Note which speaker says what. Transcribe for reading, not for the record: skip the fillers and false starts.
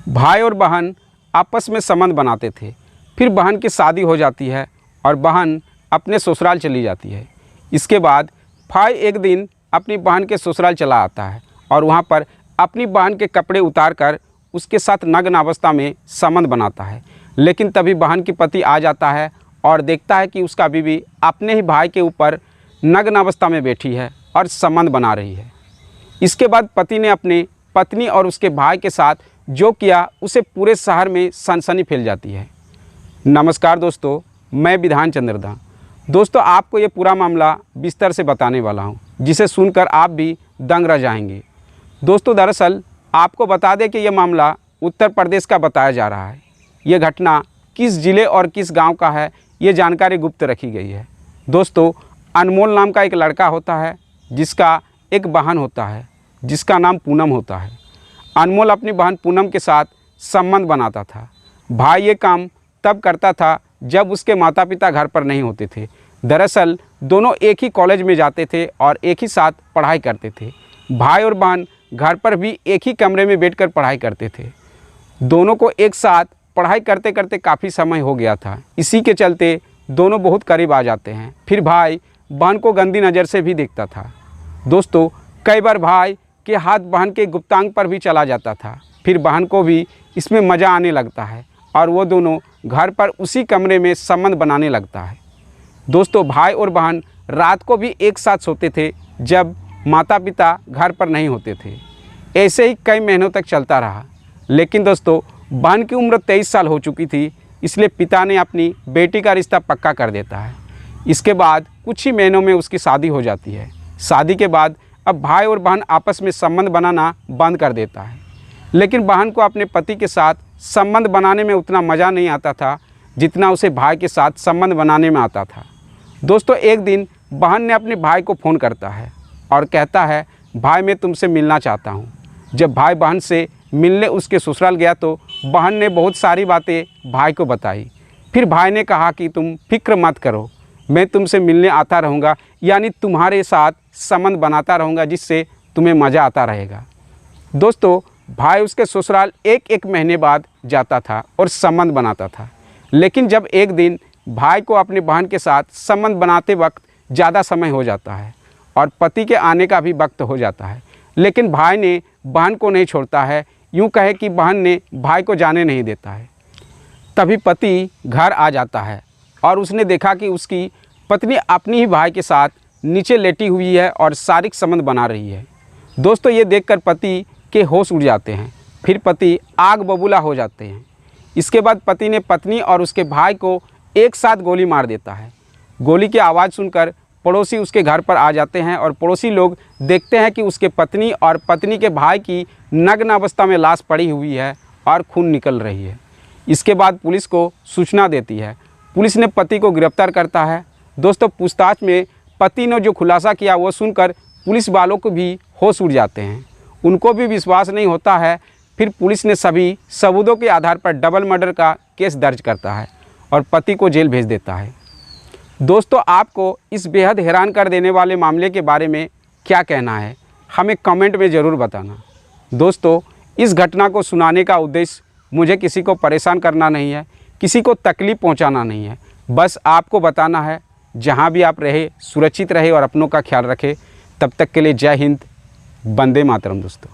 Speaker 1: भाई और बहन आपस में संबंध बनाते थे। फिर बहन की शादी हो जाती है और बहन अपने ससुराल चली जाती है। इसके बाद भाई एक दिन अपनी बहन के ससुराल चला आता है और वहाँ पर अपनी बहन के कपड़े उतार कर उसके साथ नग्न अवस्था में संबंध बनाता है। लेकिन तभी बहन की पति आ जाता है और देखता है कि उसका बीवी अपने ही भाई के ऊपर नग्न अवस्था में बैठी है और संबंध बना रही है। इसके बाद पति ने अपनी पत्नी और उसके भाई के साथ जो किया उसे पूरे शहर में सनसनी फैल जाती है। नमस्कार दोस्तों, मैं विधान चंद्रदा। दोस्तों, आपको ये पूरा मामला विस्तार से बताने वाला हूँ, जिसे सुनकर आप भी दंग रह जाएंगे। दोस्तों, दरअसल आपको बता दें कि यह मामला उत्तर प्रदेश का बताया जा रहा है। ये घटना किस ज़िले और किस गांव का है, ये जानकारी गुप्त रखी गई है। दोस्तों, अनमोल नाम का एक लड़का होता है जिसका एक बहन होता है जिसका नाम पूनम होता है। अनमोल अपनी बहन पूनम के साथ संबंध बनाता था। भाई ये काम तब करता था जब उसके माता पिता घर पर नहीं होते थे। दरअसल दोनों एक ही कॉलेज में जाते थे और एक ही साथ पढ़ाई करते थे। भाई और बहन घर पर भी एक ही कमरे में बैठकर पढ़ाई करते थे। दोनों को एक साथ पढ़ाई करते करते काफ़ी समय हो गया था। इसी के चलते दोनों बहुत करीब आ जाते हैं। फिर भाई बहन को गंदी नज़र से भी देखता था। दोस्तों, कई बार भाई के हाथ बहन के गुप्तांग पर भी चला जाता था। फिर बहन को भी इसमें मज़ा आने लगता है और वो दोनों घर पर उसी कमरे में संबंध बनाने लगता है। दोस्तों, भाई और बहन रात को भी एक साथ सोते थे जब माता पिता घर पर नहीं होते थे। ऐसे ही कई महीनों तक चलता रहा। लेकिन दोस्तों, बहन की उम्र 23 साल हो चुकी थी, इसलिए पिता ने अपनी बेटी का रिश्ता पक्का कर देता है। इसके बाद कुछ ही महीनों में उसकी शादी हो जाती है। शादी के बाद अब भाई और बहन आपस में संबंध बनाना बंद कर देता है। लेकिन बहन को अपने पति के साथ संबंध बनाने में उतना मज़ा नहीं आता था जितना उसे भाई के साथ संबंध बनाने में आता था। दोस्तों, एक दिन बहन ने अपने भाई को फ़ोन करता है और कहता है, भाई मैं तुमसे मिलना चाहता हूँ। जब भाई बहन से मिलने उसके ससुराल गया तो बहन ने बहुत सारी बातें भाई को बताई। फिर भाई ने कहा कि तुम फिक्र मत करो, मैं तुमसे मिलने आता रहूँगा, यानी तुम्हारे साथ संबंध बनाता रहूँगा जिससे तुम्हें मज़ा आता रहेगा। दोस्तों, भाई उसके ससुराल एक महीने बाद जाता था और संबंध बनाता था। लेकिन जब एक दिन भाई को अपनी बहन के साथ संबंध बनाते वक्त ज़्यादा समय हो जाता है और पति के आने का भी वक्त हो जाता है, लेकिन भाई ने बहन को नहीं छोड़ता है। यूँ कहे कि बहन ने भाई को जाने नहीं देता है। तभी पति घर आ जाता है और उसने देखा कि उसकी पत्नी अपनी ही भाई के साथ नीचे लेटी हुई है और शारीरिक संबंध बना रही है। दोस्तों, ये देखकर पति के होश उड़ जाते हैं। फिर पति आग बबूला हो जाते हैं। इसके बाद पति ने पत्नी और उसके भाई को एक साथ गोली मार देता है। गोली की आवाज़ सुनकर पड़ोसी उसके घर पर आ जाते हैं और पड़ोसी लोग देखते हैं कि उसके पत्नी और पत्नी के भाई की नग्न अवस्था में लाश पड़ी हुई है और खून निकल रही है। इसके बाद पुलिस को सूचना देती है। पुलिस ने पति को गिरफ्तार करता है। दोस्तों, पूछताछ में पति ने जो खुलासा किया वो सुनकर पुलिस वालों को भी होश उड़ जाते हैं। उनको भी विश्वास नहीं होता है। फिर पुलिस ने सभी सबूतों के आधार पर डबल मर्डर का केस दर्ज करता है और पति को जेल भेज देता है। दोस्तों, आपको इस बेहद हैरान कर देने वाले मामले के बारे में क्या कहना है, हमें कमेंट में ज़रूर बताना। दोस्तों, इस घटना को सुनाने का उद्देश्य मुझे किसी को परेशान करना नहीं है, किसी को तकलीफ़ पहुंचाना नहीं है। बस आपको बताना है, जहां भी आप रहे सुरक्षित रहे और अपनों का ख्याल रखें। तब तक के लिए जय हिंद, वंदे मातरम दोस्तों।